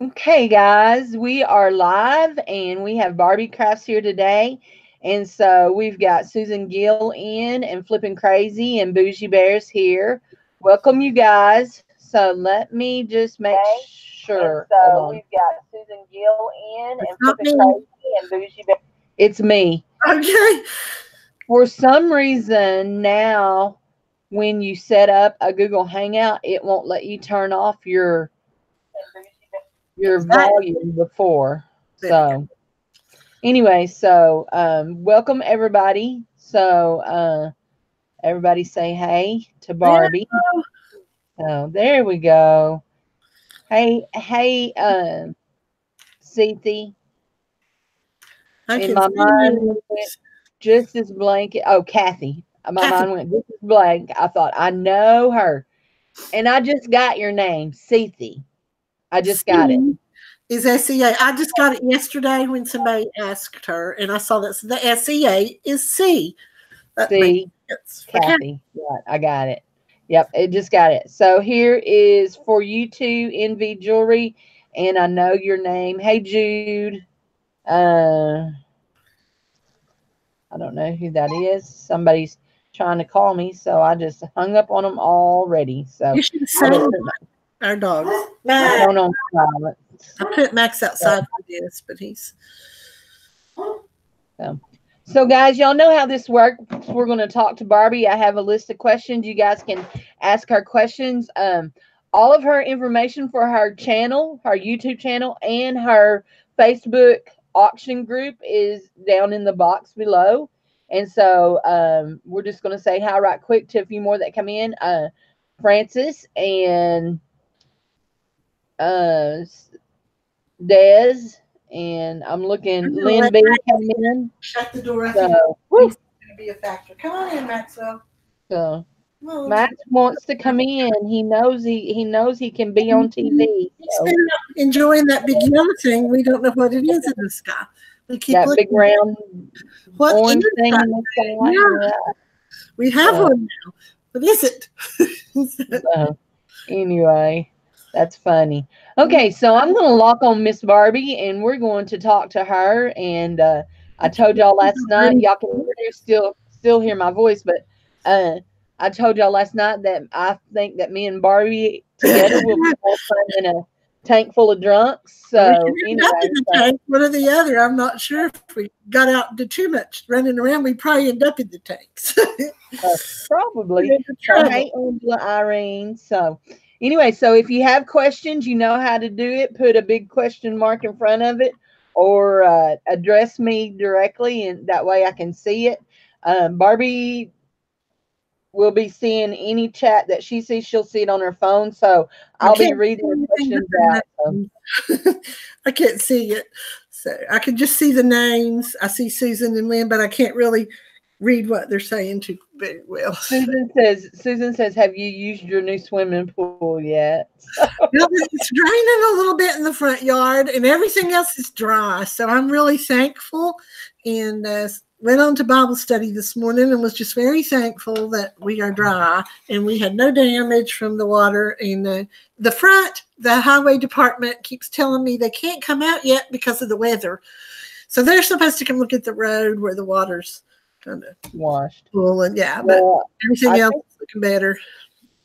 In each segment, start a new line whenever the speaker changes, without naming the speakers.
Okay, guys, we are live and we have Barbie Crafts here today. And so we've got Susan Gill in and Flipping Crazy and Bougie Bears here. Welcome, you guys. So let me just make sure. Hold on. We've got Susan Gill in
It's
and
not
Flipping
me.
Crazy and Bougie Bears. It's me.
Okay.
For some reason, now when you set up a Google Hangout, it won't let you turn off your
Exactly.
volume before.
There we go.
So anyway, so welcome everybody. So everybody say hey to
There.
Barbie. So there we go. Hey, Cethi.
I
In
can
my
see
mind
you.
went just as blank. Oh, Kathy. My
Kathy.
mind went just as blank. I thought I know her, and I just got your name, Cethi. I just got it.
C is SEA. I just got it yesterday when somebody asked her, and I saw that the SEA is C. That makes
See,
sense for Kathy.
Kathy. Right, I got it. Yep, it just got it. So here is for you two NV Jewelry, and I know your name. Hey, Jude. Uh, I don't know who that is. Somebody's trying to call me, so I just hung up on them already. So
You should have
I better
saved
put
our dogs.
my
Max.
phone on silent.
I put Max
So,
outside for this, but he's
so, so, guys, y'all know how this works. We're going to talk to Barbie. I have a list of questions. You guys can ask her questions. All of her information for her channel, her YouTube channel, and her Facebook auction group is down in the box below. And so we're just going to say hi right quick to a few more that come in. Francis and uh, Des, and I'm looking.
I'm gonna
Lynn
let
B
Max
came in.
shut the door. I think
So,
he's
woo,
gonna be a factor. Come on in, Maxwell.
so
Come on.
Max wants to come in. He knows he can be on TV.
He's
So
been enjoying that big yellow thing. We don't know what it is in the sky. We keep
that big
looking.
round
What is
orange thing
that?
in the sky.
Yeah, we have
So,
one now. What is it?
so anyway, that's funny. Okay, so I'm gonna lock on Miss Barbie, and we're going to talk to her. And I told y'all last night, y'all can still hear my voice, but uh, I told y'all last night that I think that me and Barbie together will be more fun than a tank full of drunks.
We can
So
end up in
anyway,
the
so
tank, one or the other. I'm not sure if we got out and did too much running around. We probably end up in the tanks. We're
probably.
in
So
trouble.
hey, Angela, Irene. So anyway, so if you have questions, you know how to do it. Put a big question mark in front of it, or address me directly, and that way I can see it. Barbie will be seeing any chat that she sees. She'll see it on her phone. So
I
I'll be
can't see
reading the
anything but
questions out. So
the names. I can't see it. So I can just see the names. I see Susan and Lynn, but I can't really read what they're saying too very well.
Susan says, have you used your new swimming pool yet?
Well, it's raining a little bit in the front yard, and everything else is dry. So I'm really thankful, and went on to Bible study this morning, and was just very thankful that we are dry and we had no damage from the water. And the highway department keeps telling me they can't come out yet because of the weather. So they're supposed to come look at the road where the water's kind of
Washed.
full, and yeah, but
Well,
everything
I
else
think
is looking better.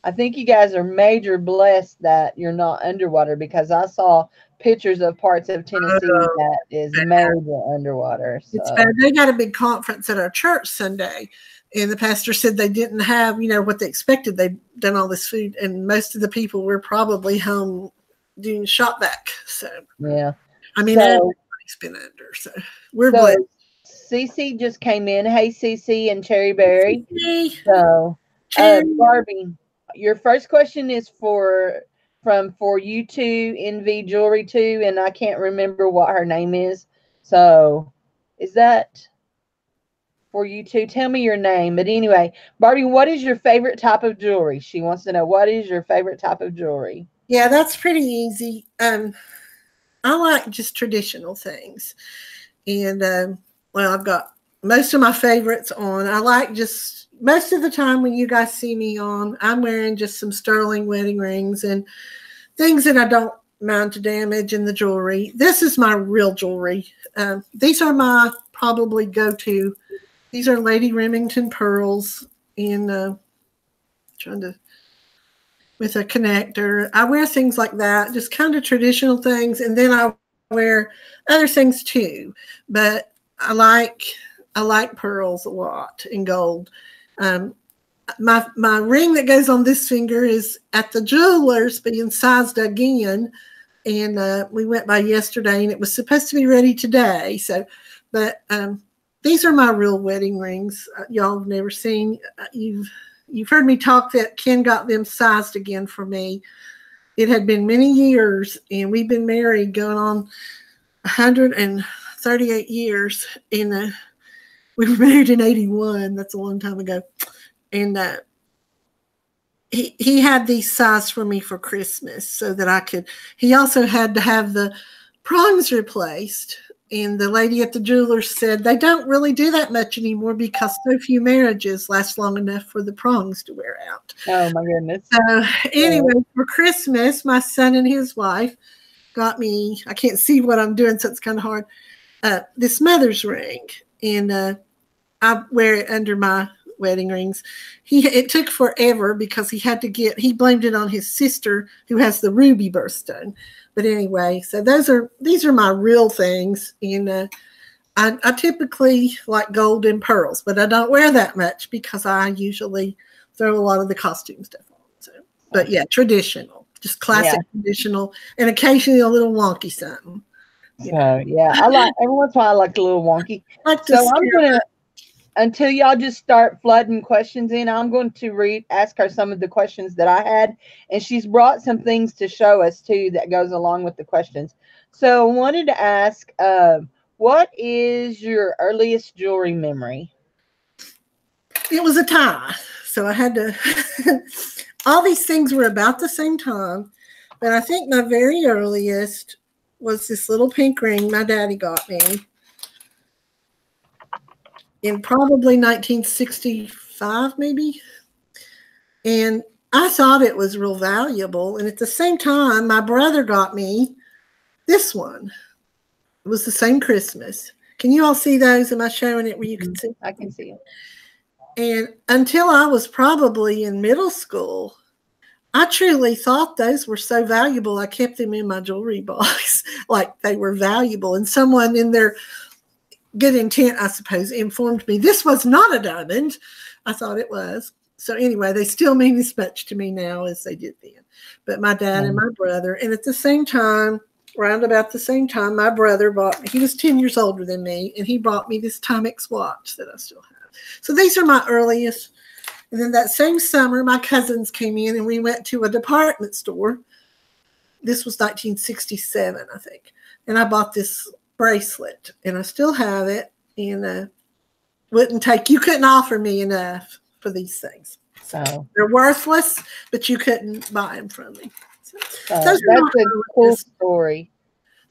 I think you guys are major blessed that you're not underwater because I saw pictures of parts of Tennessee that is major underwater.
It's bad.
So
They got a big conference at our church Sunday, and the pastor said they didn't have, what they expected. They'd done all this food, and most of the people were probably home doing shop back. So,
yeah.
I mean,
So
everybody's been under. So, we're blessed.
so Cece just came in. Hey Cece and Cherry Berry.
Hey,
So
Cherry.
Barbie, your first question is for you two NV Jewelry too, and I can't remember what her name is. So is that for you two? Tell me your name. But anyway, Barbie, what is your favorite type of jewelry? She wants to know what is your favorite type of jewelry.
Yeah, that's pretty easy. I like just traditional things. And well, I've got most of my favorites on. I like just most of the time when you guys see me on, I'm wearing just some sterling wedding rings and things that I don't mine to damage in the jewelry. This is my real jewelry. These are my probably go-to. These are Lady Remington pearls in trying to with a connector. I wear things like that, just kind of traditional things, and then I wear other things too. But I like pearls a lot in gold. My ring that goes on this finger is at the jeweler's being sized again, and we went by yesterday, and it was supposed to be ready today. So, but these are my real wedding rings. Y'all have never seen. You've heard me talk that Ken got them sized again for me. It had been many years, and we've been married going on 138 years. And we were married in 81. That's a long time ago. And he had these sized for me for Christmas so that I could. He also had to have the prongs replaced. And the lady at the jeweler's said they don't really do that much anymore because so few marriages last long enough for the prongs to wear out.
Oh, my goodness.
So anyway, for Christmas, my son and his wife got me, I can't see what I'm doing, so it's kind of hard, this mother's ring. And I wear it under my wedding rings. It took forever because he blamed it on his sister who has the ruby birthstone. But anyway, so these are my real things. And I typically like gold and pearls, but I don't wear that much because I usually throw a lot of the costume stuff on. So, but yeah, traditional, just classic traditional, and occasionally a little wonky something.
So yeah, I like every once in a while I like a little wonky. So I'm gonna, until y'all just start flooding questions in, I'm going to ask her some of the questions that I had, and she's brought some things to show us too that goes along with the questions. So I wanted to ask, what is your earliest jewelry memory?
It was a tie, so I had to. All these things were about the same time, but I think my very earliest was this little pink ring my daddy got me in probably 1965, maybe. And I thought it was real valuable. And at the same time, my brother got me this one. It was the same Christmas. Can you all see those? Am I showing it where you can see?
I can see it.
And until I was probably in middle school, I truly thought those were so valuable. I kept them in my jewelry box like they were valuable. And someone in their good intent, I suppose, informed me this was not a diamond. I thought it was. So anyway, they still mean as much to me now as they did then. But my dad and my brother, and at the same time, around about the same time, my brother he was 10 years older than me, and he bought me this Timex watch that I still have. So these are my earliest. And then that same summer, my cousins came in, and we went to a department store. This was 1967, I think. And I bought this bracelet, and I still have it, and you couldn't offer me enough for these things. So they're worthless, but you couldn't buy them from me. So
that's a cool story.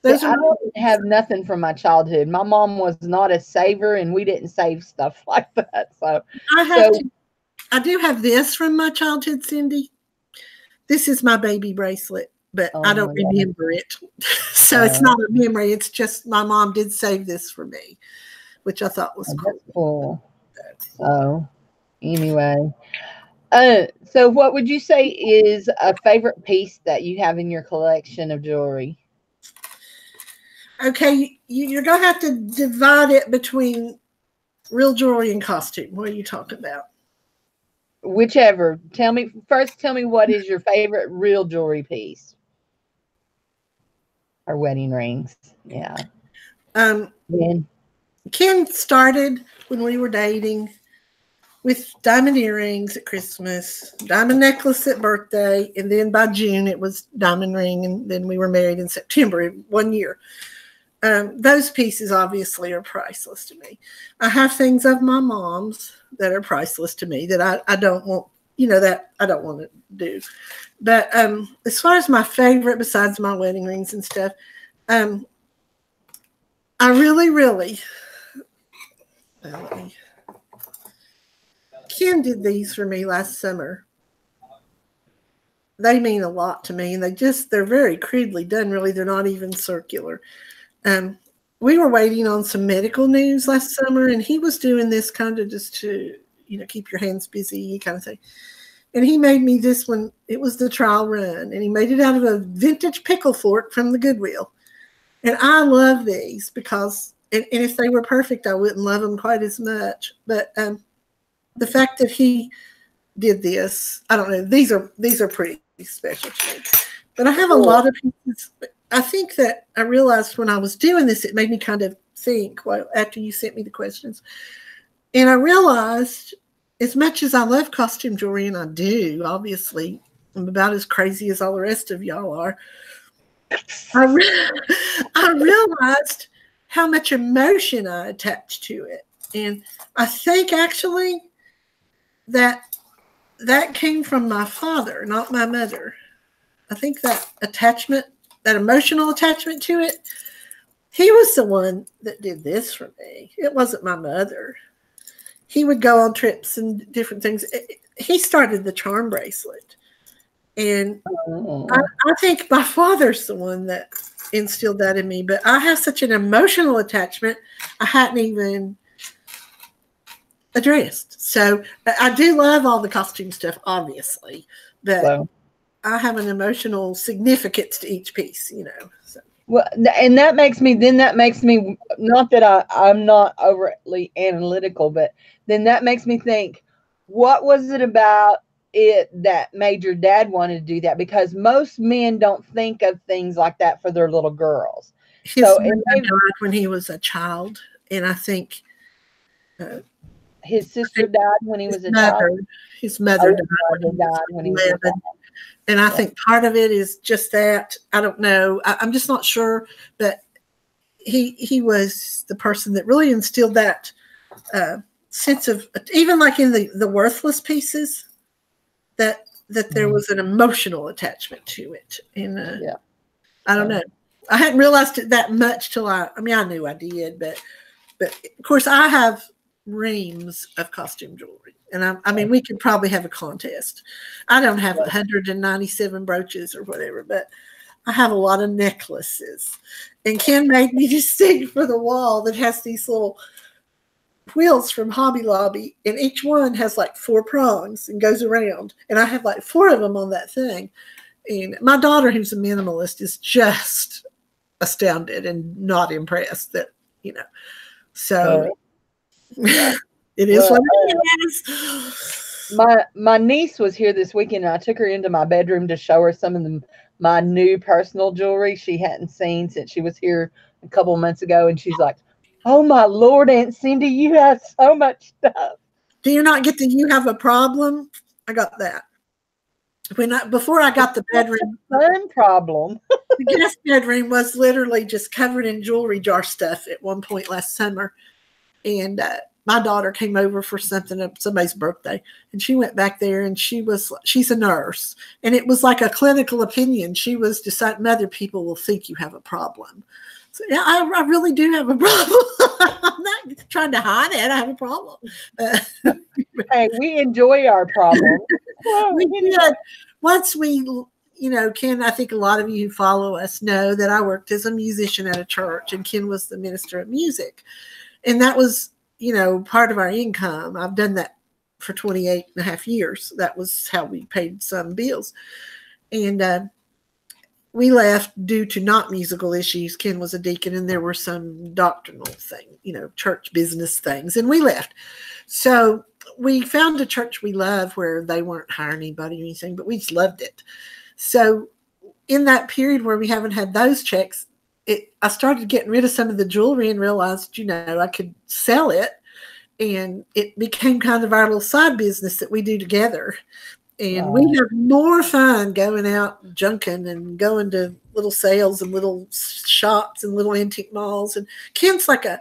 I don't have nothing from my childhood. My mom was not a saver, and we didn't save stuff like that. So
I do have this from my childhood, Cindy. This is my baby bracelet, but I don't remember it. So it's not a memory. It's just my mom did save this for me, which I thought was
cool. So anyway, so what would you say is a favorite piece that you have in your collection of jewelry?
Okay, you're going to have to divide it between real jewelry and costume. What are you talking about?
Whichever. Tell me what is your favorite real jewelry piece? Or wedding rings. Yeah.
Ken started when we were dating with diamond earrings at Christmas, diamond necklace at birthday, and then by June it was diamond ring, and then we were married in September, 1 year. Those pieces obviously are priceless to me. I have things of my mom's that are priceless to me that I don't want, that I don't want to do. But as far as my favorite, besides my wedding rings and stuff, I really, Ken did these for me last summer. they mean a lot to me, and they're very crudely done. Really, they're not even circular. We were waiting on some medical news last summer, and he was doing this kind of just to, keep your hands busy kind of thing. And he made me this one. It was the trial run, and he made it out of a vintage pickle fork from the Goodwill. And I love these because, and if they were perfect, I wouldn't love them quite as much. But the fact that he did this, I don't know. These are pretty special to me. But I have a lot of pieces. I think that I realized when I was doing this, it made me kind of think. Well, after you sent me the questions, and I realized, as much as I love costume jewelry, and I do, obviously, I'm about as crazy as all the rest of y'all are. I realized how much emotion I attached to it. And I think actually that came from my father, not my mother. I think that attachment, that emotional attachment to it, he was the one that did this for me. It wasn't my mother. He would go on trips and different things. He started the charm bracelet. And I think my father's the one that instilled that in me. But I have such an emotional attachment I hadn't even addressed. So I do love all the costume stuff, obviously. But I have an emotional significance to each piece, So.
Well, and that makes me, not that I'm not overtly analytical, but then that makes me think, what was it about it that made your dad want to do that? Because most men don't think of things like that for their little girls.
His mother died when he was a child, and I think
his sister died when he was a child.
His mother died when he was 11. And I think part of it is just that. I don't know. I'm just not sure. But he was the person that really instilled that sense of, even like in the worthless pieces, that there was an emotional attachment to it. And I don't know. I hadn't realized it that much till I knew I did. But of course, I have reams of costume jewelry. And I mean, we could probably have a contest. I don't have 197 brooches or whatever, but I have a lot of necklaces. And Ken made me this thing for the wall that has these little wheels from Hobby Lobby, and each one has like 4 prongs and goes around. And I have like 4 of them on that thing. And my daughter, who's a minimalist, is just astounded and not impressed that, So it is what it is.
My niece was here this weekend, and I took her into my bedroom to show her some of my new personal jewelry she hadn't seen since she was here a couple of months ago. And she's like, "Oh my Lord, Aunt Cindy, you have so much stuff."
Do you not get the "you have a problem"? I got that. Before I got the bedroom.
Fun problem.
The guest bedroom was literally just covered in jewelry jar stuff at one point last summer. And my daughter came over for somebody's birthday, and she went back there, and she's a nurse, and it was like a clinical opinion. She was deciding other people will think you have a problem. So yeah, I really do have a problem. I'm not trying to hide it. I have a problem.
Hey, we enjoy our problem.
We did. Once we, Ken, I think a lot of you who follow us know that I worked as a musician at a church, and Ken was the minister of music. And that was, part of our income. I've done that for 28 and a half years. That was how we paid some bills. And we left due to not musical issues. Ken was a deacon, and there were some doctrinal things, church business things, and we left. So we found a church we love where they weren't hiring anybody or anything, but we just loved it. So in that period where we haven't had those checks, I started getting rid of some of the jewelry and realized, I could sell it. And it became kind of our little side business that we do together. And we have more fun going out junking and going to little sales and little shops and little antique malls. And Ken's like a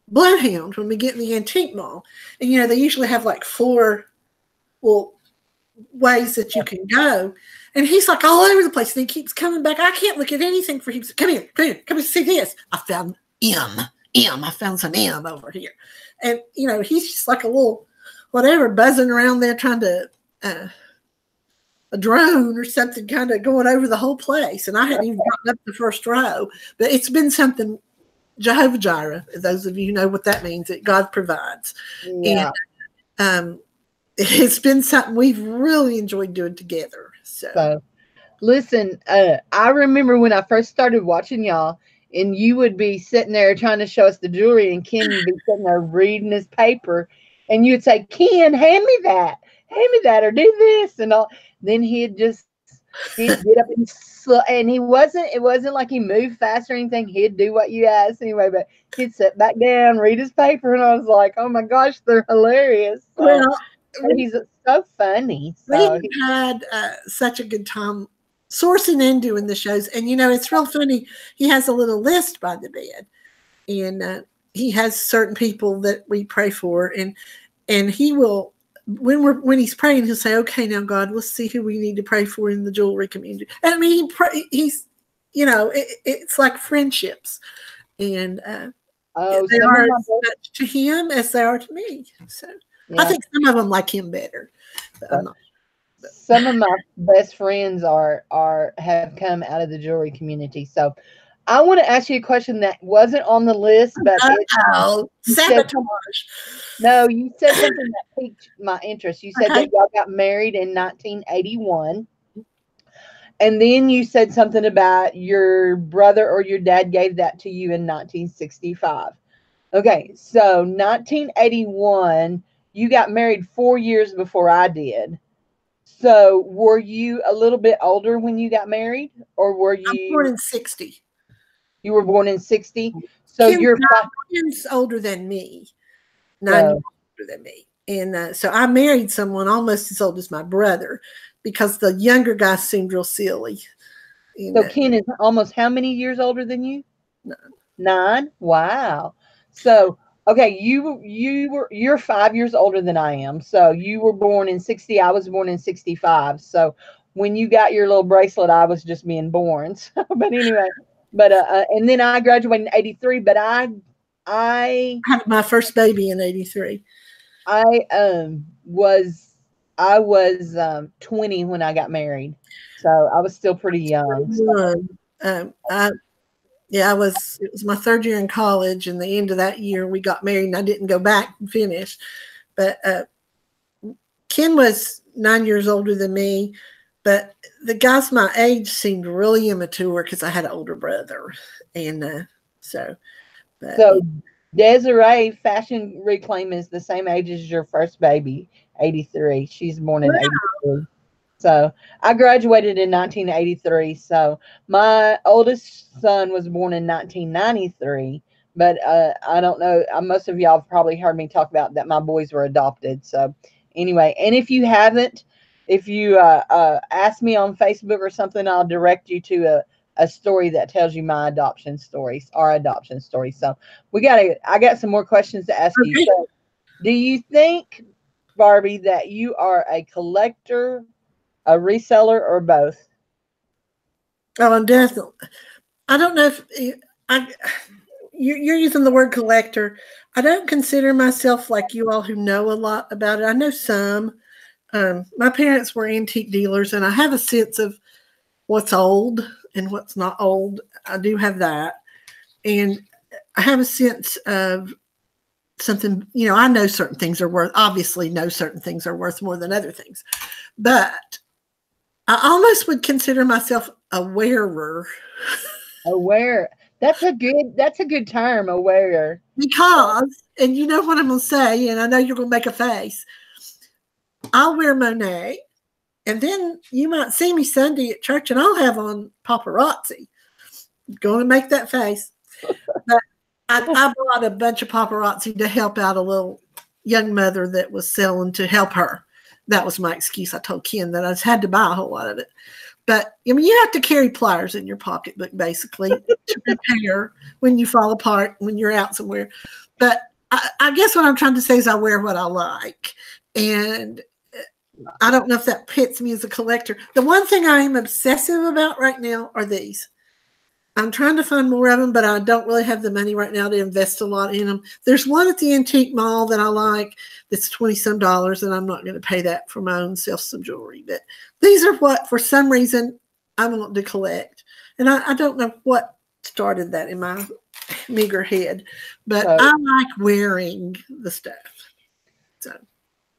bloodhound when we get in the antique mall. And, they usually have like 4 ways that you can go. And he's like all over the place, and he keeps coming back. I can't look at anything for him. Come here, see this. I found I found some M over here. And, he's just like a little whatever buzzing around there trying to a drone or something kind of going over the whole place. And I hadn't even gotten up the first row. But it's been something, Jehovah Jireh, those of you who know what that means, that God provides.
Yeah.
And it's been something we've really enjoyed doing together.
So listen, I remember when I first started watching y'all, and you would be sitting there trying to show us the jewelry, and Ken would be sitting there reading his paper, and you'd say, "Ken, hand me that, or do this," and all. Then he'd get up and and it wasn't like he moved fast or anything. He'd do what you asked anyway, but he'd sit back down, read his paper, and I was like, "Oh my gosh, they're hilarious." So,
well,
he's so funny. So
we had such a good time sourcing and doing the shows. And, it's real funny. He has a little list by the bed. And he has certain people that we pray for. And he will, when he's praying, he'll say, "Okay, now, God, let's see who we need to pray for in the jewelry community." And I mean, he's, it's like friendships. And they are as much to him as they are to me. So yeah. I think some of them like him better. But I'm not.
Some of my best friends have come out of the jewelry community. So I want to ask you a question that wasn't on the list, but
sabotage.
You said something that piqued my interest. You said that y'all got married in 1981. And then you said something about your brother or your dad gave that to you in 1965. Okay, so 1981, you got married 4 years before I did. So were you a little bit older when you got married, or were you?
I was born in 60.
You were born in 60. So
Kim's 9 years older than me. 9 years older than me. And so I married someone almost as old as my brother because the younger guy seemed real silly.
So Ken is almost how many years older than you?
9.
9? Wow. So okay, you're 5 years older than I am. So you were born in 60. I was born in 65. So when you got your little bracelet, I was just being born. So, but anyway, and then I graduated in 83. But I
had my first baby in 83.
I was 20 when I got married. So I was still pretty young.
So. It was my third year in college, and the end of that year we got married, and I didn't go back and finish. But Ken was 9 years older than me, but the guys my age seemed really immature because I had an older brother. And so
Desiree Fashion Reclaim is the same age as your first baby, 83. She's born in 83. So I graduated in 1983. So my oldest son was born in 1993. But I don't know. Most of y'all have probably heard me talk about that my boys were adopted. So anyway, and if you haven't, if you ask me on Facebook or something, I'll direct you to a story that tells you my adoption stories, our adoption story. So I got some more questions to ask you. So, do you think, Barbie, that you are a collector, a reseller, or both?
Oh, I'm definitely. I don't know if you're using the word collector. I don't consider myself like you all who know a lot about it. I know some. My parents were antique dealers, and I have a sense of what's old and what's not old. I do have that. And I have a sense of something, I know certain things are worth, obviously know certain things are worth more than other things. But I almost would consider myself a wearer.
Aware. That's a good term, aware.
Because, and you know what I'm going to say, and I know you're going to make a face. I'll wear Monet, and then you might see me Sunday at church, and I'll have on paparazzi. Going to make that face. But I bought a bunch of paparazzi to help out a little young mother that was selling to help her. That was my excuse. I told Ken that I just had to buy a whole lot of it. But I mean, you have to carry pliers in your pocketbook, basically, to repair when you fall apart, when you're out somewhere. But I guess what I'm trying to say is I wear what I like. And I don't know if that fits me as a collector. The one thing I am obsessive about right now are these. I'm trying to find more of them, but I don't really have the money right now to invest a lot in them. There's one at the antique mall that I like that's $20-some, and I'm not going to pay that for my own self some jewelry. But these are what, for some reason, I want to collect. And I don't know what started that in my meager head, but I like wearing the stuff. So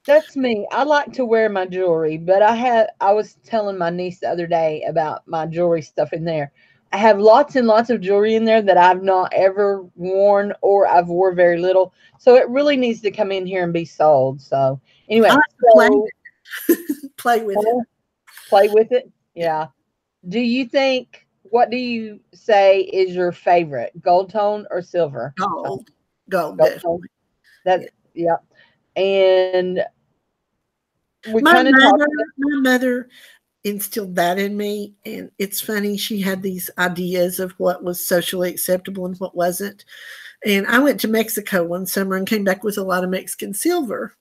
that's me. I like to wear my jewelry, but I was telling my niece the other day about my jewelry stuff in there. I have lots and lots of jewelry in there that I've not ever worn, or I've wore very little. So it really needs to come in here and be sold. So anyway,
play with it.
Play with it. Yeah. What do you say is your favorite, gold tone or silver?
Gold
definitely. That's yeah. And we
my mother instilled that in me, and it's funny, she had these ideas of what was socially acceptable and what wasn't. And I went to Mexico one summer and came back with a lot of Mexican silver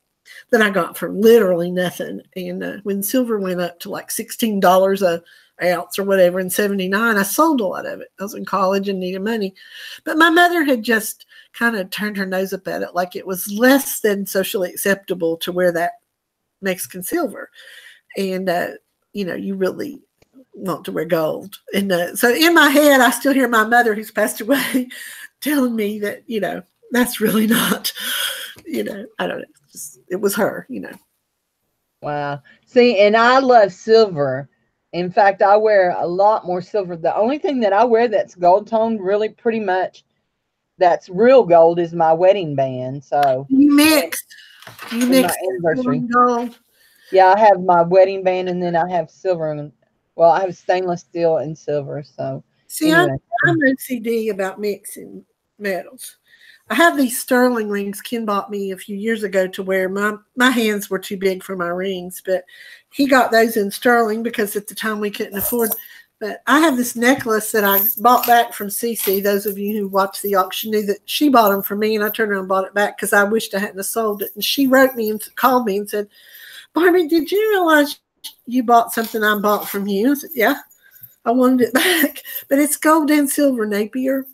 that I got for literally nothing. And when silver went up to like $16 a ounce or whatever in 79, I sold a lot of it. I was in college and needed money, but my mother had just kind of turned her nose up at it, like it was less than socially acceptable to wear that Mexican silver. And you really want to wear gold. And so in my head, I still hear my mother, who's passed away, telling me that, that's really not, I don't know. It was her,
Wow. See, and I love silver. In fact, I wear a lot more silver. The only thing that I wear that's gold toned, really pretty much, that's real gold, is my wedding band. So
you mix
my anniversary
gold.
Yeah, I have my wedding band, and then I have silver, and I have stainless steel and silver. So
see, anyway. I'm OCD about mixing metals. I have these sterling rings Ken bought me a few years ago to wear. My hands were too big for my rings, but he got those in sterling because at the time we couldn't afford. But I have this necklace that I bought back from Cece. Those of you who watched the auction knew that she bought them for me, and I turned around and bought it back because I wished I hadn't sold it. And she wrote me and called me and said, "Barbie, did you realize you bought something I bought from you?" I said, "Yeah, I wanted it back." But it's gold and silver Napier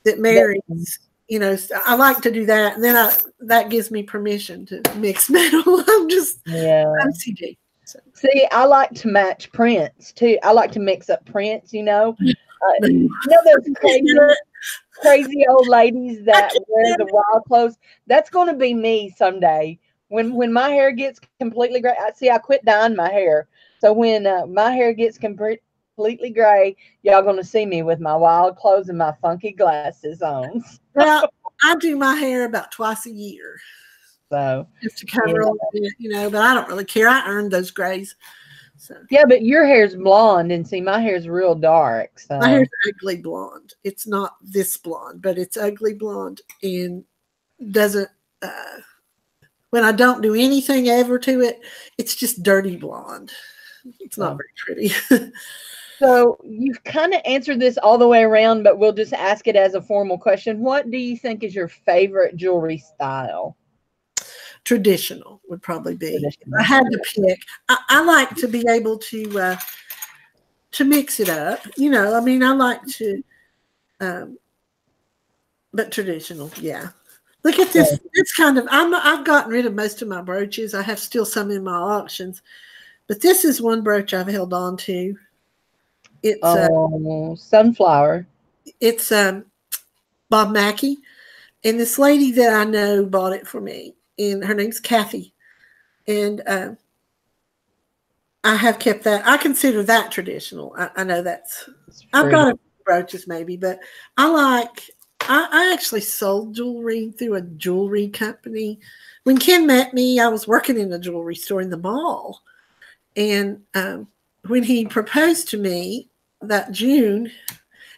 that marries. I like to do that, and then that gives me permission to mix metal. I'm OCD. So.
See, I like to match prints too. I like to mix up prints. Those crazy old ladies that wear the wild clothes. That's going to be me someday. When my hair gets completely gray. I quit dyeing my hair, so when my hair gets completely gray, y'all going to see me with my wild clothes and my funky glasses on.
Well, I do my hair about twice a year.
So
just to cover a little bit, but I don't really care. I earned those grays. So
yeah, but your hair's blonde, and see, my hair's real dark. So
my hair's ugly blonde. It's not this blonde, but it's ugly blonde, and doesn't when I don't do anything ever to it, it's just dirty blonde. It's not very pretty.
So you've kind of answered this all the way around, but we'll just ask it as a formal question. What do you think is your favorite jewelry style?
Traditional would probably be. I had to pick. I like to be able to mix it up. I like to, but traditional, yeah. Look at this. It's kind of. I've gotten rid of most of my brooches. I have still some in my auctions, but this is one brooch I've held on to. It's
sunflower.
It's Bob Mackey, and this lady that I know bought it for me, and her name's Kathy, and I have kept that. I consider that traditional. I know I've got a brooches maybe, but I actually sold jewelry through a jewelry company. When Ken met me, I was working in a jewelry store in the mall, and when he proposed to me that June,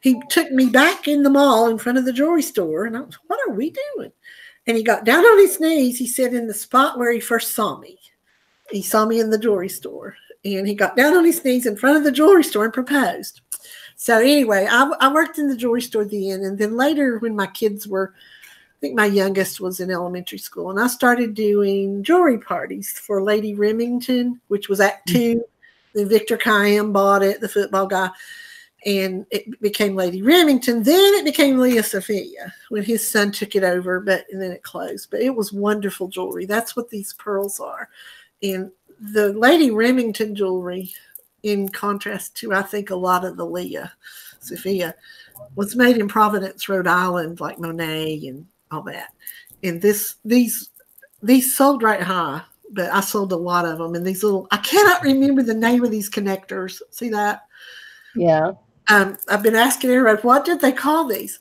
he took me back in the mall in front of the jewelry store, and I was, what are we doing? And he got down on his knees. He said in the spot where he first saw me. He saw me in the jewelry store, and he got down on his knees in front of the jewelry store and proposed. So anyway, I worked in the jewelry store then, and then later when my kids were, I think my youngest was in elementary school, and I started doing jewelry parties for Lady Remington, which was Act 2. Then Victor Kayam bought it, the football guy. and it became Lady Remington. Then it became Leah Sophia when his son took it over, and then it closed. But it was wonderful jewelry. That's what these pearls are. And the Lady Remington jewelry, in contrast to, I think, a lot of the Leah Sophia, was made in Providence, Rhode Island, like Monet and all that. And these sold right high, but I sold a lot of them. And these little, I cannot remember the name of these connectors. See that?
Yeah.
I've been asking everybody, what did they call these?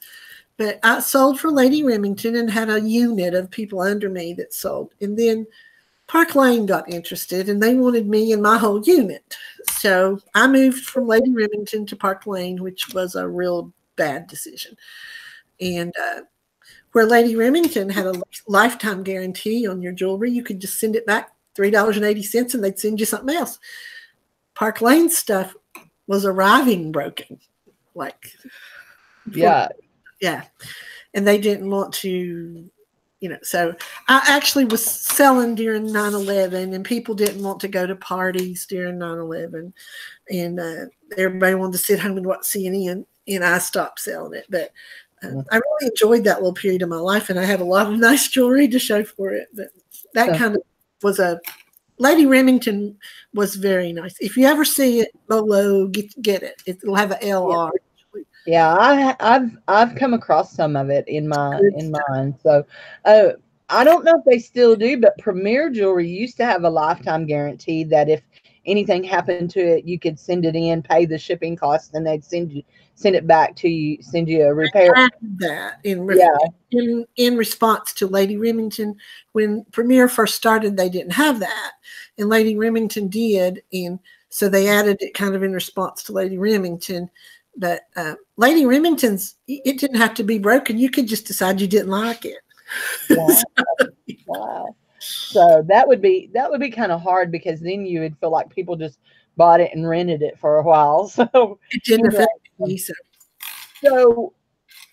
But I sold for Lady Remington and had a unit of people under me that sold. And then Park Lane got interested, and they wanted me and my whole unit. So I moved from Lady Remington to Park Lane, which was a real bad decision. And where Lady Remington had a lifetime guarantee on your jewelry, you could just send it back $3.80 and they'd send you something else. Park Lane stuff was arriving broken. Like,
Yeah.
Yeah. And they didn't want to, so I actually was selling during 9/11, and people didn't want to go to parties during 9/11. And everybody wanted to sit home and watch CNN, and I stopped selling it. But I really enjoyed that little period of my life, and I have a lot of nice jewelry to show for it. But that kind of was Lady Remington was very nice. If you ever see it below, get it. It'll have an LR.
Yeah, I've come across some of it in mine. So I don't know if they still do, but Premier Jewelry used to have a lifetime guarantee that if anything happened to it, you could send it in, pay the shipping costs, and they'd send it back to you, send you a repair.
I added that in response to Lady Remington. When Premier first started, they didn't have that, and Lady Remington did, and so they added it kind of in response to Lady Remington. But Lady Remington's, it didn't have to be broken. You could just decide you didn't like it.
Wow. Wow. So that would be kind of hard, because then you would feel like people just bought it and rented it for a while. So
it didn't affect me.
So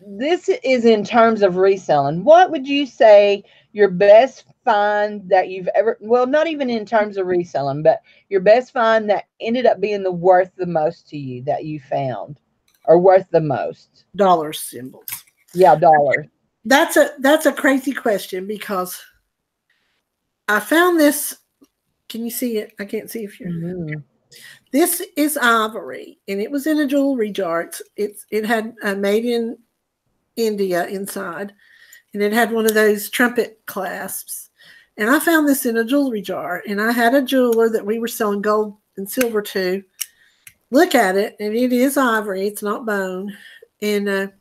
this is in terms of reselling. What would you say your best find that you've ever, well, not even in terms of reselling, but your best find that ended up being worth the most to you that you found, or worth the most?
Dollar symbols.
Yeah, dollars.
That's a crazy question, because I found this. Can you see it? I can't see if you're.
Mm-hmm.
This is ivory, and it was in a jewelry jar. It had made in India inside, and it had one of those trumpet clasps. And I found this in a jewelry jar, and I had a jeweler that we were selling gold and silver to look at it, and it is ivory. It's not bone. And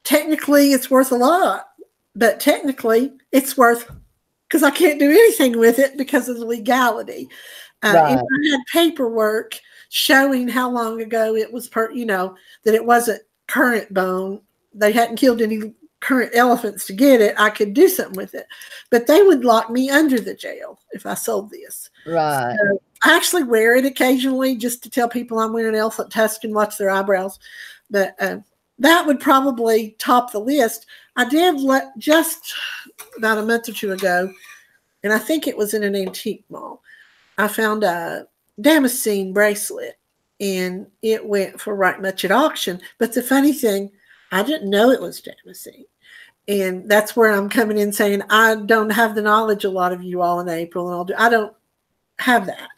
technically it's worth a lot, but technically it's worth, because I can't do anything with it because of the legality.
Right.
And I had paperwork showing how long ago it was that it wasn't current bone. They hadn't killed any current elephants to get it. I could do something with it, but they would lock me under the jail if I sold this.
Right.
So I actually wear it occasionally just to tell people I'm wearing an elephant tusk and watch their eyebrows. But that would probably top the list. I did just about a month or two ago, and I think it was in an antique mall. I found a Damascene bracelet, and it went for right much at auction. But the funny thing, I didn't know it was Damascene. And that's where I'm coming in saying I don't have the knowledge a lot of you all in April, and I don't have that.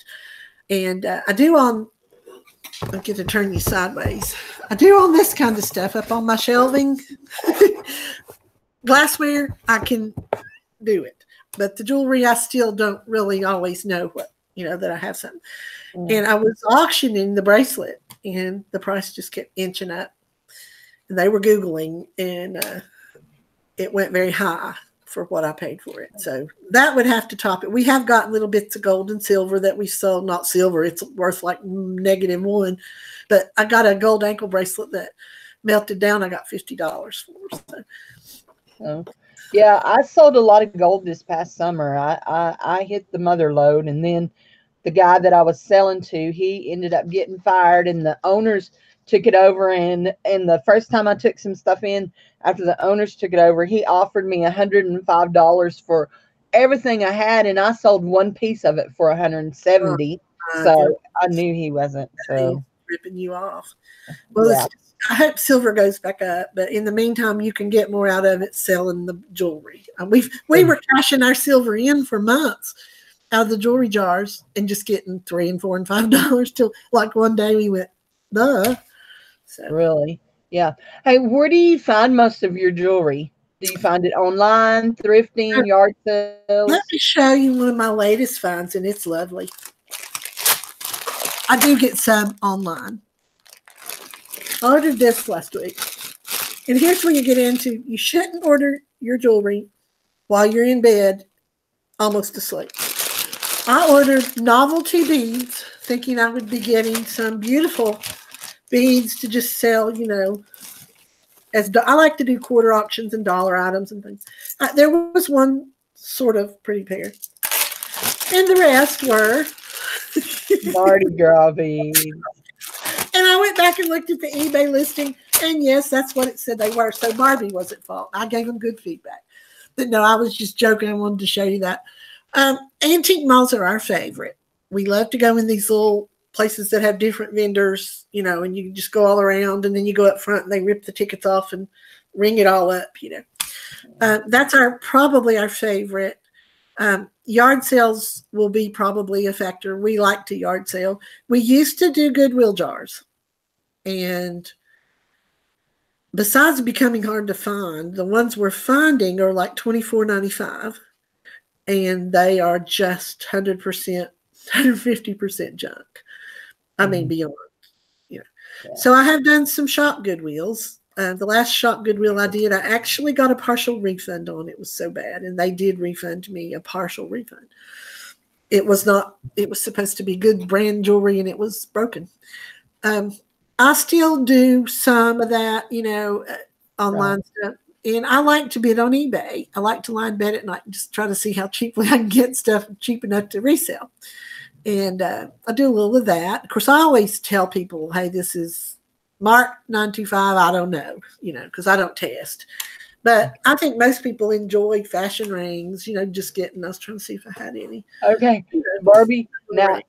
And I do on, I'll get to turn you sideways. I do on this kind of stuff up on my shelving. Glassware, I can do it. But the jewelry, I still don't really always know that I have something. And I was auctioning the bracelet, and the price just kept inching up. And they were Googling, and it went very high for what I paid for it. So that would have to top it. We have got little bits of gold and silver that we sold. Not silver, it's worth like -1. But I got a gold ankle bracelet that melted down. I got $50 for.
So. Yeah, I sold a lot of gold this past summer. I hit the mother load, and then the guy that I was selling to, he ended up getting fired, and the owners took it over. And the first time I took some stuff in after the owners took it over, he offered me $105 for everything I had, and I sold one piece of it for $170. So I knew he wasn't. So
ripping you off. Well,
Yeah.
I hope silver goes back up, but in the meantime, you can get more out of it selling the jewelry. We were cashing our silver in for months out of the jewelry jars and just getting $3 and $4 and $5 till like one day we went, duh. So
Really? Yeah. Hey, where do you find most of your jewelry? Do you find it online, thrifting, yard
let
sales?
me show you one of my latest finds, and it's lovely. I do get some online. I ordered this last week. And here's where you get into, you shouldn't order your jewelry while you're in bed, almost asleep. I ordered novelty beads, thinking I would be getting some beautiful beads to just sell, you know, as I like to do quarter auctions and dollar items and things. There was one sort of pretty pair. And the rest were
Mardi Gras beads.
And I went back and looked at the eBay listing, and yes, that's what it said they were. So Barbie was at fault. I gave them good feedback. But no, I was just joking. I wanted to show you that. Antique malls are our favorite. We love to go in these little places that have different vendors, you know, and you just go all around, and then you go up front and they rip the tickets off and ring it all up, you know. That's probably our favorite. Yard sales will be probably a factor. We like to yard sale. We used to do Goodwill jars. And besides becoming hard to find, the ones we're finding are like $24.95. And they are just 100%, 150% junk. I mean, beyond. You know. Yeah. So I have done some shop Goodwills. The last shop Goodwill I did, I actually got a partial refund on. It was so bad, and they did refund me a partial refund. It was supposed to be good brand jewelry, and it was broken. I still do some of that, you know, online stuff. And I like to bid on eBay. I like to line bet at night and just try to see how cheaply I can get stuff cheap enough to resell. And I do a little of that. Of course, I always tell people, hey, this is Mark 925, I don't know, you know, because I don't test. But I think most people enjoy fashion rings, you know, just getting, I was trying to see if I had any.
Okay, Barbie, now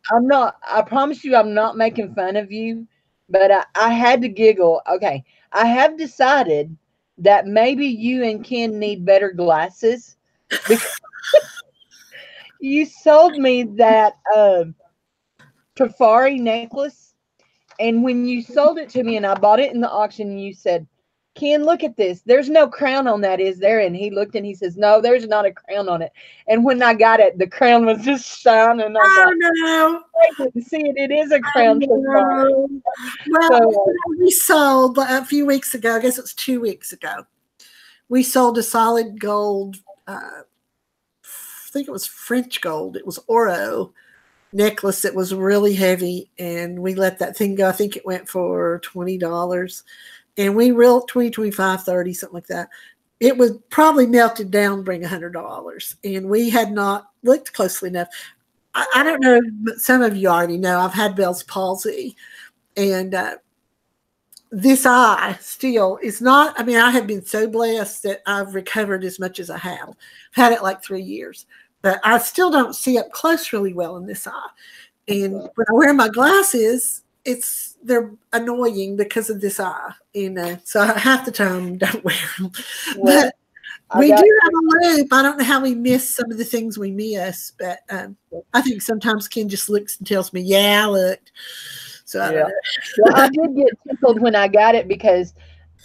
I promise you I'm not making fun of you, but I had to giggle. Okay, I have decided that maybe you and Ken need better glasses because you sold me that Trifari necklace. And when you sold it to me and I bought it in the auction, and you said, Ken, look at this. There's no crown on that, is there? And he looked and he says, no, there's not a crown on it. And when I got it, the crown was just shining.
Oh, no.
I can see it. It is a crown.
Well, so, we sold a few weeks ago, I guess it was 2 weeks ago, we sold a solid gold, I think it was French gold. It was Oro necklace that was really heavy, and we let that thing go. I think it went for $20, and we reeled 20, 25, 30, something like that. It was probably melted down, bring $100, and we had not looked closely enough. I don't know, but some of you already know I've had Bell's palsy, and this eye still is not, I mean, I have been so blessed that I've recovered as much as I have. I've had it like 3 years. But I still don't see up close really well in this eye. And when I wear my glasses, they're annoying because of this eye. And so half the time don't wear them. Well, but we do have a loop. I don't know how we miss some of the things we miss. But I think sometimes Ken just looks and tells me, yeah, I looked. So I don't know.
Well, I did get tickled when I got it because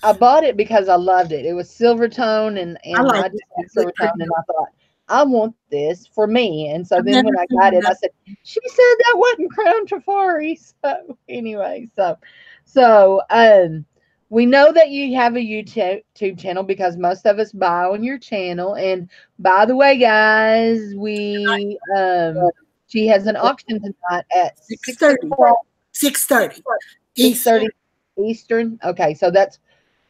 I bought it because I loved it. It was silver tone, and I just like silver tone, and I thought, I want this for me. And so then when I got it, I said, she said that wasn't Crown Trifari. So anyway, so we know that you have a YouTube channel because most of us buy on your channel. And by the way, guys, she has an auction tonight at 6:30.
6:30.
6:30 Eastern. Okay, so that's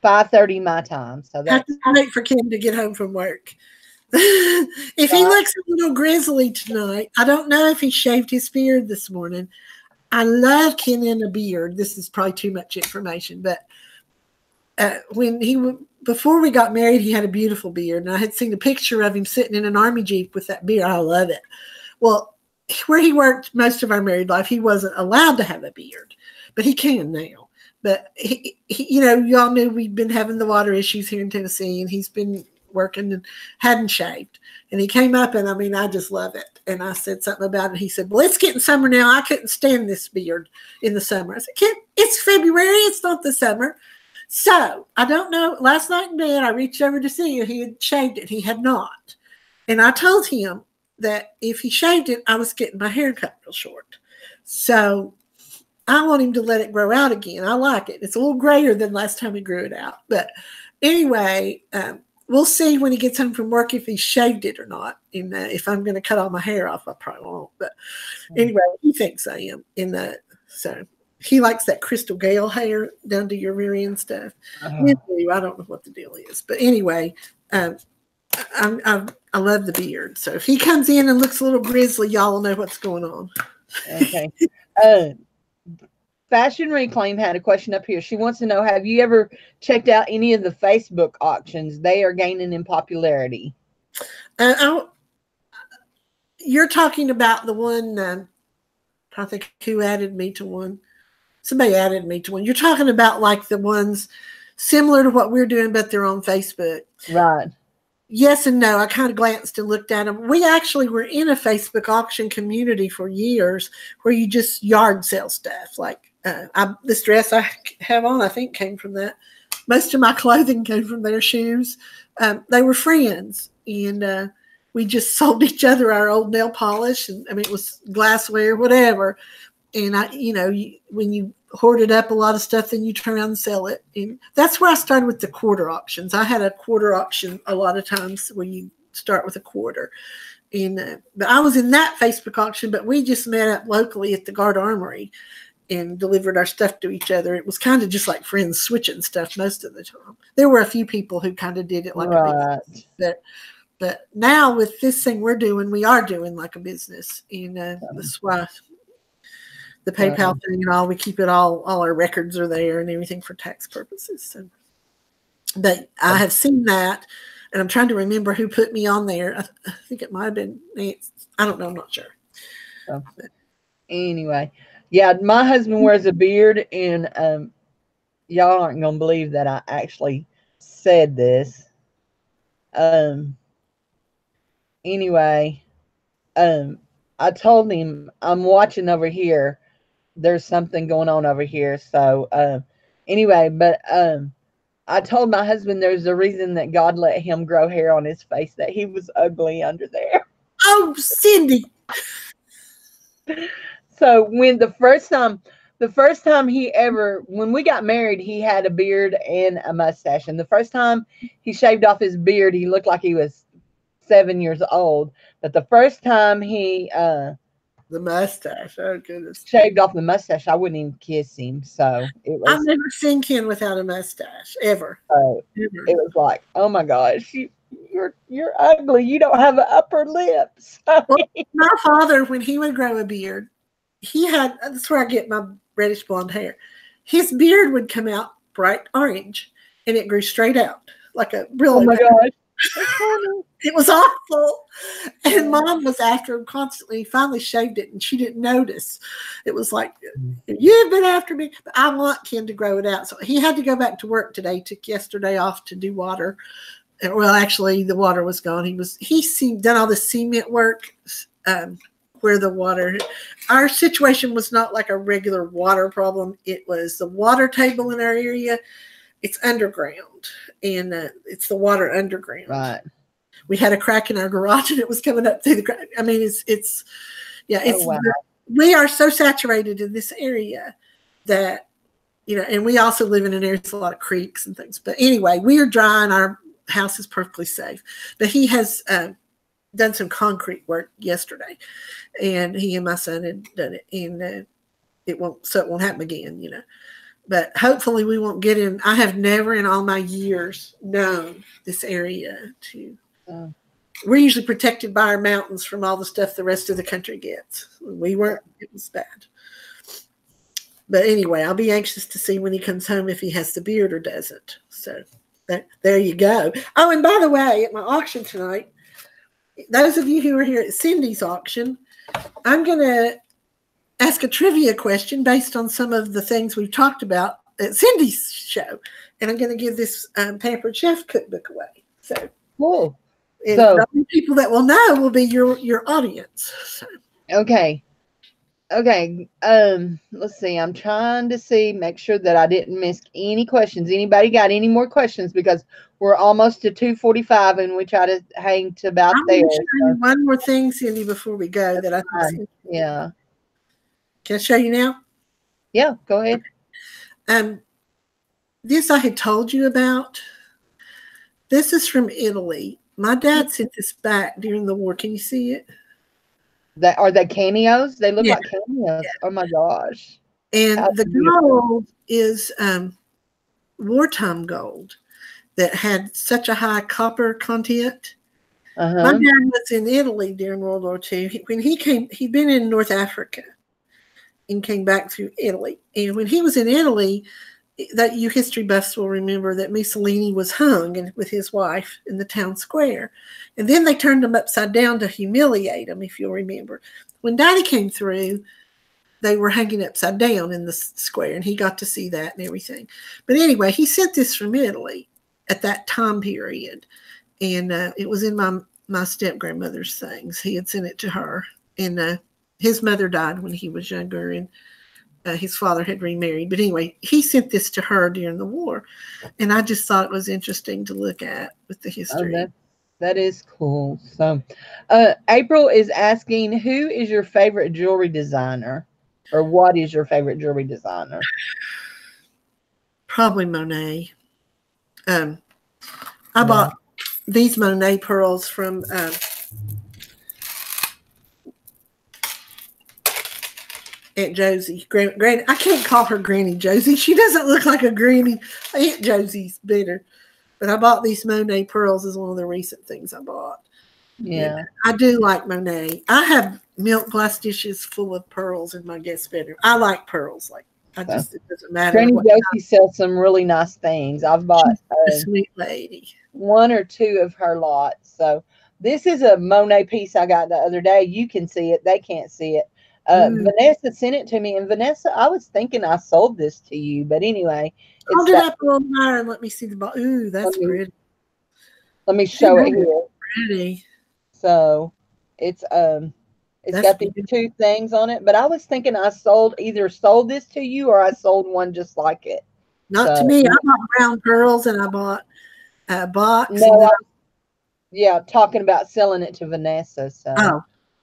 5:30 my time. So that's,
I have to wait for Ken to get home from work. If he looks a little grizzly tonight, I don't know if he shaved his beard this morning. I love Ken in a beard. This is probably too much information, but before we got married, he had a beautiful beard, and I had seen a picture of him sitting in an army jeep with that beard. I love it. Well, where he worked most of our married life, he wasn't allowed to have a beard but he can now. But you know, y'all knew we've been having the water issues here in Tennessee, and he's been working and hadn't shaved. And he came up, and I mean, I just love it. And I said something about it. He said, well, it's getting summer now. I couldn't stand this beard in the summer. I said, Kid, it's February. It's not the summer. So I don't know. Last night in bed, I reached over to see if he had shaved it. He had not. And I told him that if he shaved it, I was getting my hair cut real short. So I want him to let it grow out again. I like it. It's a little grayer than last time he grew it out. But anyway, we'll see when he gets home from work if he shaved it or not. And if I'm going to cut all my hair off, I probably won't. But anyway, he thinks I am. So he likes that Crystal Gale hair down to your rear end stuff. I don't know what the deal is. But anyway, I love the beard. So if he comes in and looks a little grizzly, y'all will know what's going on.
Okay. Fashion Reclaim had a question up here. She wants to know, have you ever checked out any of the Facebook auctions? They are gaining in popularity.
You're talking about the one, I think who added me to one. Somebody added me to one. You're talking about like the ones similar to what we're doing, but they're on Facebook.
Right.
Yes and no. I kind of glanced and looked at them. We actually were in a Facebook auction community for years where you just yard sell stuff. Like this dress I have on, I think came from that. Most of my clothing came from their shoes. They were friends, and we just sold each other our old nail polish, and I mean it was glassware, whatever. And when you hoarded up a lot of stuff, then you turn around and sell it. And that's where I started with the quarter auctions. I had a quarter auction a lot of times where you start with a quarter. And but I was in that Facebook auction, but we just met up locally at the Guard Armory and delivered our stuff to each other. It was kind of just like friends switching stuff most of the time. There were a few people who kind of did it like a business. But now with this thing we're doing, we are doing like a business. And that's why the PayPal thing and all, we keep it all our records are there and everything for tax purposes. So, but I have seen that, and I'm trying to remember who put me on there. I think it might have been Nancy. I don't know. I'm not sure.
Anyway, yeah, my husband wears a beard, and y'all aren't going to believe that I actually said this. Anyway, I told him I'm watching over here. There's something going on over here. So, anyway, but I told my husband there's a reason that God let him grow hair on his face, that he was ugly under there.
Oh, Cindy.
So when the first time when we got married, he had a beard and a mustache. And the first time he shaved off his beard, he looked like he was 7 years old. But the first time he
the mustache, oh goodness,
shaved off the mustache, I wouldn't even kiss him. So it was.
I've never seen Ken without a mustache ever.
It was like, oh my gosh, you're ugly. You don't have an upper lip. So.
Well, my father, when he would grow a beard, that's where I get my reddish blonde hair. His beard would come out bright orange, and it grew straight out like a really.
Oh my gosh.
It was awful. And Mom was after him constantly. He finally shaved it, and she didn't notice. It was like, you've been after me. But I want Ken to grow it out. So he had to go back to work today. Took yesterday off to do water. Well, actually, the water was gone. He done all the cement work where the water. Our situation was not like a regular water problem. It was the water table in our area. It's underground, and it's the water underground.
Right.
We had a crack in our garage, and it was coming up through the crack. I mean, wow. We are so saturated in this area that, and we also live in an area with a lot of creeks and things. But anyway, we are dry, and our house is perfectly safe. But he has done some concrete work yesterday, and he and my son had done it, and it won't happen again, But hopefully we won't get in. I have never in all my years known this area to. We're usually protected by our mountains from all the stuff the rest of the country gets. We weren't. It was bad. But anyway, I'll be anxious to see when he comes home if he has the beard or doesn't. So there you go. Oh, and by the way, at my auction tonight, those of you who are here at Cindy's auction, I'm going to ask a trivia question based on some of the things we've talked about at Cindy's show. And I'm going to give this Pampered Chef cookbook away. So
Cool.
and
So
the only people that will know will be your audience. So.
okay. Okay. Let's see. I'm trying to make sure that I didn't miss any questions. Anybody got any more questions? Because we're almost to 2:45 and we try to hang to about
I'm
there.
going to show you one more thing, Cindy, before we go that I think.
Yeah.
Can I show you now?
Yeah, go ahead.
This I had told you about. This is from Italy. My dad sent this back during the war. Can you see it?
Are they cameos? They look
Yeah.
like cameos. Yeah. Oh my gosh.
And the gold is wartime gold that had such a high copper content. My dad was in Italy during World War II. When he came, he'd been in North Africa and came back through Italy. And when he was in Italy, that you history buffs will remember that Mussolini was hung with his wife in the town square. And then they turned him upside down to humiliate him, if you'll remember. When Daddy came through, they were hanging upside down in the square, and he got to see that and everything. But anyway, he sent this from Italy at that time period. And it was in my step-grandmother's things. He had sent it to her. And his mother died when he was younger, and his father had remarried. But anyway, he sent this to her during the war. And I just thought it was interesting to look at with the history.
Oh, that is cool. So April is asking, who is your favorite jewelry designer? Or what is your favorite jewelry designer?
Probably Monet. I bought these Monet pearls from Aunt Josie. Granny, I can't call her Granny Josie. She doesn't look like a granny. Aunt Josie's better. But I bought these Monet pearls as one of the recent things I bought.
Yeah.
And I do like Monet. I have milk glass dishes full of pearls in my guest bedroom. I like pearls. Like it doesn't matter.
Granny Josie sells some really nice things. I've bought
a sweet lady.
One or two of her lots. So this is a Monet piece I got the other day. You can see it. They can't see it. Vanessa sent it to me, and Vanessa, I was thinking I sold this to you, but anyway.
Hold it up a little higher and let me see the ball. Ooh, that's pretty.
Let me show it here.
Pretty.
So it's got these two things on it, but I was thinking I either sold this to you or I sold one just like it.
Not to me. I bought brown pearls and I bought a box.
No, talking about selling it to Vanessa. So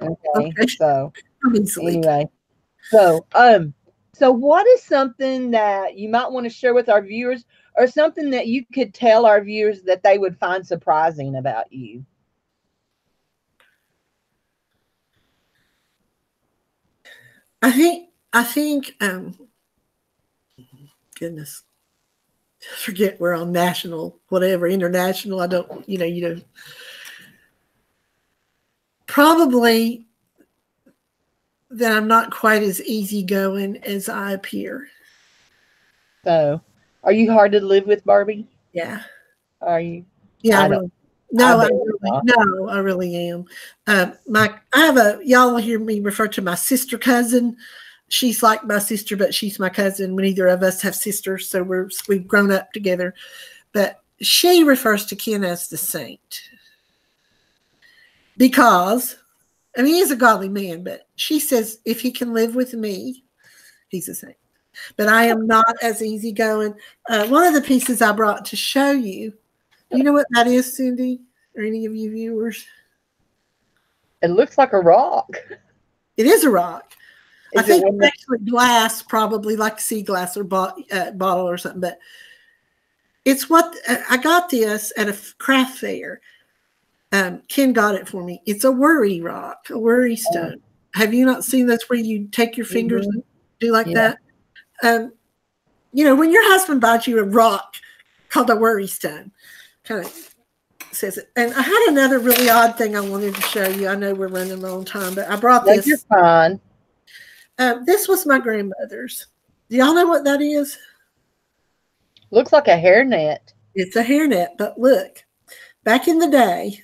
okay. So anyway, so what is something that you might want to share with our viewers, or something that you could tell our viewers that they would find surprising about you?
I think goodness, forget we're on national, whatever, international. I don't, you know, probably that I'm not quite as easygoing as I appear.
So, are you hard to live with, Barbie?
Yeah.
Are you?
Yeah, I really am. Y'all will hear me refer to my sister cousin. She's like my sister, but she's my cousin. Neither of us have sisters, so we've grown up together. But she refers to Ken as the saint. Because, I mean, he's a godly man, but she says if he can live with me, he's a saint. But I am not as easygoing. One of the pieces I brought to show you, do you know what that is, Cindy, or any of you viewers?
It looks like a rock.
It is a rock. I think it's actually glass, probably like sea glass or bottle or something. But it's what I got this at a craft fair. Ken got it for me. It's a worry rock, a worry stone. Have you not seen this where you take your fingers and do like that? You know, when your husband buys you a rock called a worry stone, kind of says it. And I had another really odd thing I wanted to show you. I know we're running a long time, but I brought this.
You're fine.
This was my grandmother's. Do y'all know what that is?
Looks like a hairnet.
It's a hairnet, but look, back in the day,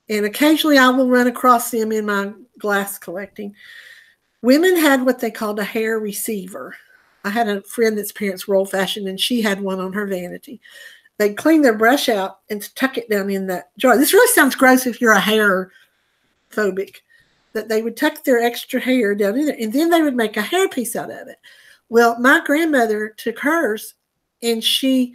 and occasionally I will run across them in my glass collecting. Women had what they called a hair receiver. I had a friend that's parents were old fashioned, and she had one on her vanity. They'd clean their brush out and tuck it down in that jar. This really sounds gross if you're a hair phobic, that they would tuck their extra hair down in there, and then they would make a hairpiece out of it. Well, my grandmother took hers, and she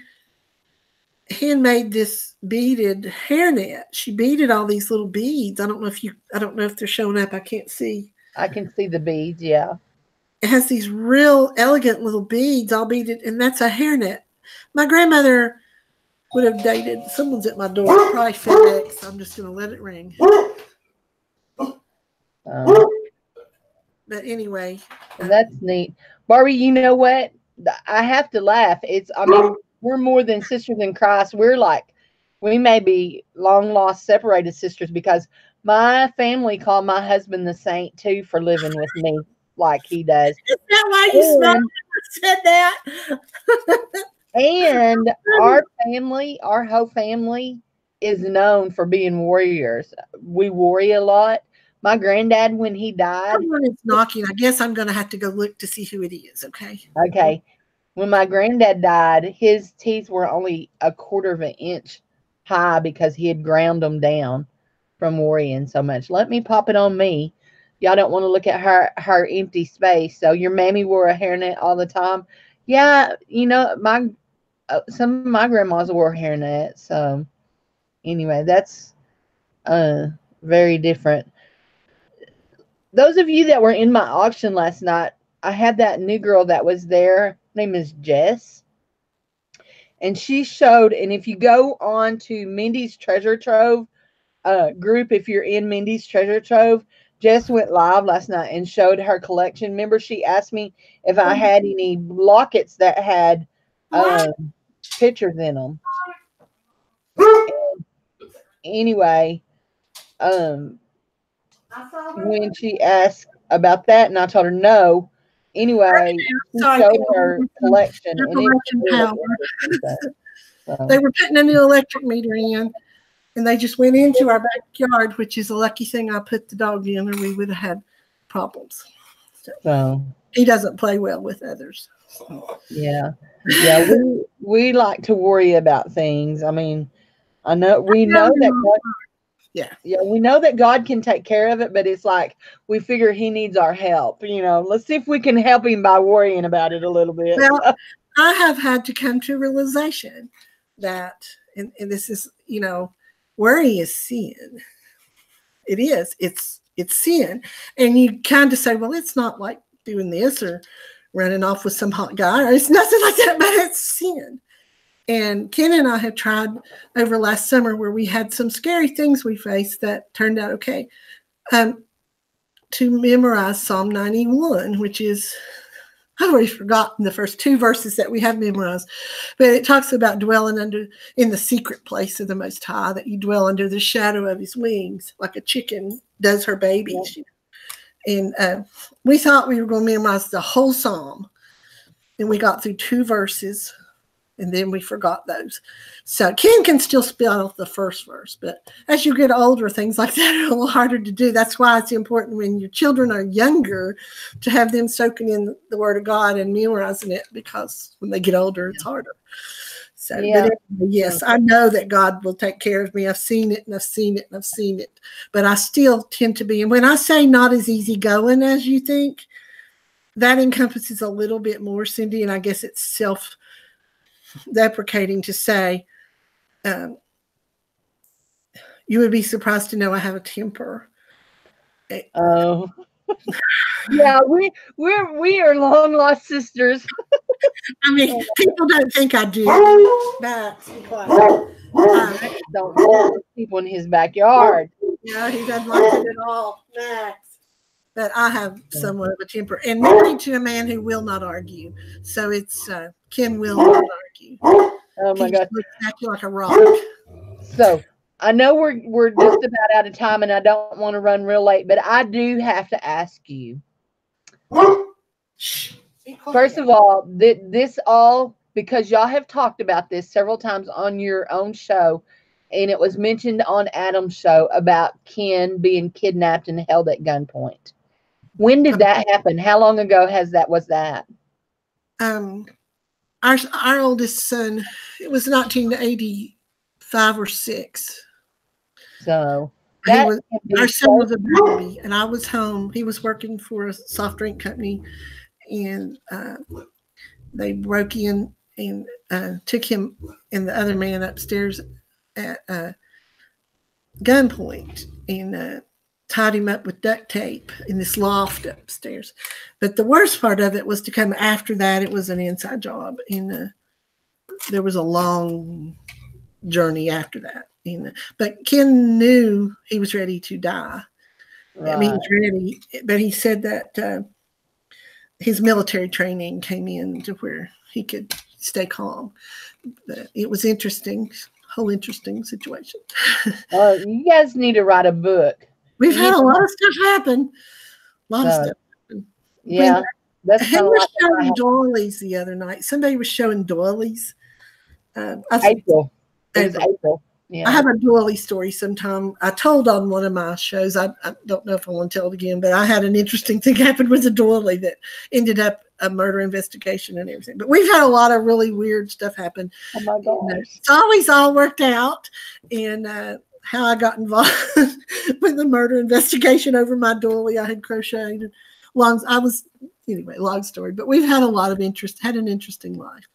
handmade this beaded hairnet. She beaded all these little beads. I don't know if they're showing up. I can't see.
I can see the beads, yeah.
It has these real elegant little beads all beaded, and that's a hairnet. My grandmother would have dated, someone's at my door, probably FedEx. I'm just going to let it ring. But anyway.
That's neat. Barbie, you know what? I have to laugh. I mean, we're more than sisters in Christ. We may be long lost, separated sisters, because my family called my husband the saint too for living with me like he does.
Is that why you said that?
And our whole family is known for being warriors. We worry a lot. My granddad, when he died.
Someone is knocking. I guess I'm going to have to go look to see who it is. Okay.
Okay. When my granddad died, his teeth were only a quarter of an inch high because he had ground them down from worrying so much. Let me pop it on me. Y'all don't want to look at her empty space. So your mammy wore a hairnet all the time. Yeah, some of my grandmas wore hairnets. So anyway, that's very different. Those of you that were in my auction last night, I had that new girl that was there. Her name is Jess. And she showed, and if you go on to Mindy's Treasure Trove group, if you're in Mindy's Treasure Trove, Jess went live last night and showed her collection. Remember, she asked me if I had any lockets that had pictures in them. Anyway, when she asked about that, and I told her no. Anyway, she showed her collection, and
they were putting a new electric meter in, and they just went into our backyard, which is a lucky thing I put the dog in, or we would have had problems. So he doesn't play well with others.
Yeah. We like to worry about things. I mean, we know that God, we know that God can take care of it, but it's like we figure He needs our help. Let's see if we can help Him by worrying about it a little bit.
Well, I have had to come to a realization that, and this is, worry is sin. It is. It's sin. And you kind of say, well, it's not like doing this or running off with some hot guy, or it's nothing like that, but it's sin. And Ken and I have tried over last summer, where we had some scary things we faced that turned out okay, to memorize Psalm 91, which is, I've already forgotten the first 2 verses that we have memorized, but it talks about dwelling in the secret place of the Most High, that you dwell under the shadow of His wings, like a chicken does her babies. And we thought we were going to memorize the whole psalm, and we got through 2 verses, and then we forgot those. So Ken can still spell the first verse, but as you get older, things like that are a little harder to do. That's why it's important when your children are younger to have them soaking in the Word of God and memorizing it, because when they get older, it's harder. So, but yes, I know that God will take care of me. I've seen it, and I've seen it, and I've seen it. But I still tend to be, and when I say not as easygoing as you think, that encompasses a little bit more, Cindy, and I guess it's self-deprecating to say, you would be surprised to know I have a temper.
Oh. Yeah, we are long lost sisters.
I mean, people don't think I do. Max,
don't want people in his backyard.
Yeah, he doesn't like it at all, Max. But I have somewhat of a temper, and married to a man who will not argue. So it's Ken will not argue.
Oh my God,
looks at you like a rock.
So I know we're just about out of time, and I don't want to run real late, but I do have to ask you. First of all, this all, because y'all have talked about this several times on your own show, and it was mentioned on Adam's show about Ken being kidnapped and held at gunpoint. When did that happen? How long ago was that?
Our oldest son, it was 1985 or 6.
So
He
that
was
can be
our son
so
was a baby, and I was home. He was working for a soft drink company, and they broke in and took him and the other man upstairs at gunpoint and tied him up with duct tape in this loft upstairs. But the worst part of it was to come after that. It was an inside job, and there was a long journey after that. But Ken knew he was ready to die. I mean, he was ready, but he said that his military training came in to where he could stay calm. But it was interesting, whole interesting situation.
You guys need to write a book.
We've had a lot of stuff happen. A lot of stuff.
Yeah,
that's kind of like showing doilies the other night. Somebody was showing doilies.
April. It was April. Yeah.
I have a doily story sometime. I told on one of my shows. I don't know if I want to tell it again, but I had an interesting thing happen with a doily that ended up a murder investigation and everything. But we've had a lot of really weird stuff happen.
Oh my gosh.
It's always all worked out. And how I got involved with the murder investigation over my doily I had crocheted. Long story. But we've had a lot of interest, had an interesting life.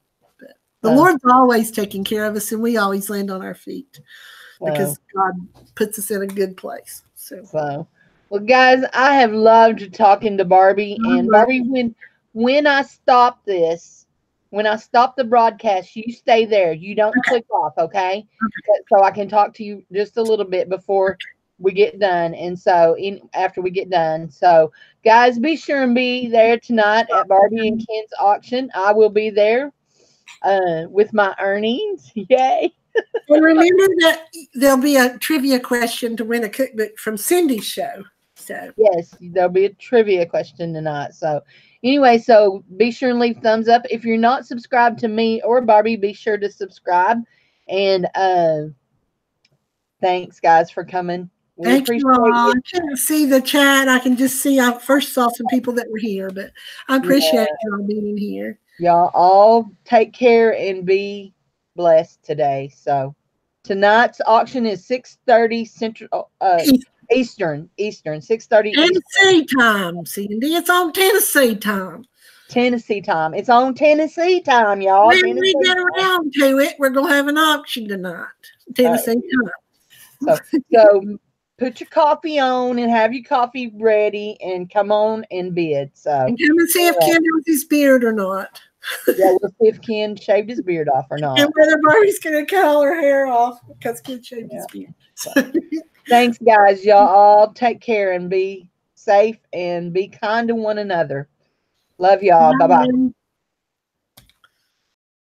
The Lord's always taking care of us, and we always land on our feet because God puts us in a good place.
So, well, guys, I have loved talking to Barbie. And Barbie, when I stop this, when I stop the broadcast, you stay there. You don't click off, okay? So I can talk to you just a little bit before we get done, and so after we get done. So, guys, be sure and be there tonight at Barbie and Ken's auction. I will be there. With my earnings. Yay.
And remember that there'll be a trivia question to win a cookbook from Cindy's show. So
yes, there'll be a trivia question tonight. So anyway, so be sure and leave thumbs up. If you're not subscribed to me or Barbie, be sure to subscribe. And thanks guys for coming.
Thank you all. I can't see the chat. I can just see I first saw some people that were here, but I appreciate you all being here.
Y'all all take care and be blessed today. So tonight's auction is 6:30 Central Eastern 6:30
Tennessee time, Cindy. It's on Tennessee time.
Tennessee time. It's on Tennessee time, y'all.
When we get around to it, we're gonna have an auction tonight. Tennessee time.
So put your coffee on and have your coffee ready and come on and bid. So
and come and see if Ken has his beard or not.
Yeah, we'll see if Ken shaved his beard off or not.
And whether Barbie's gonna cut all her hair off because Ken shaved his beard.
So, thanks, guys. Y'all all take care and be safe and be kind to one another. Love y'all. Bye-bye.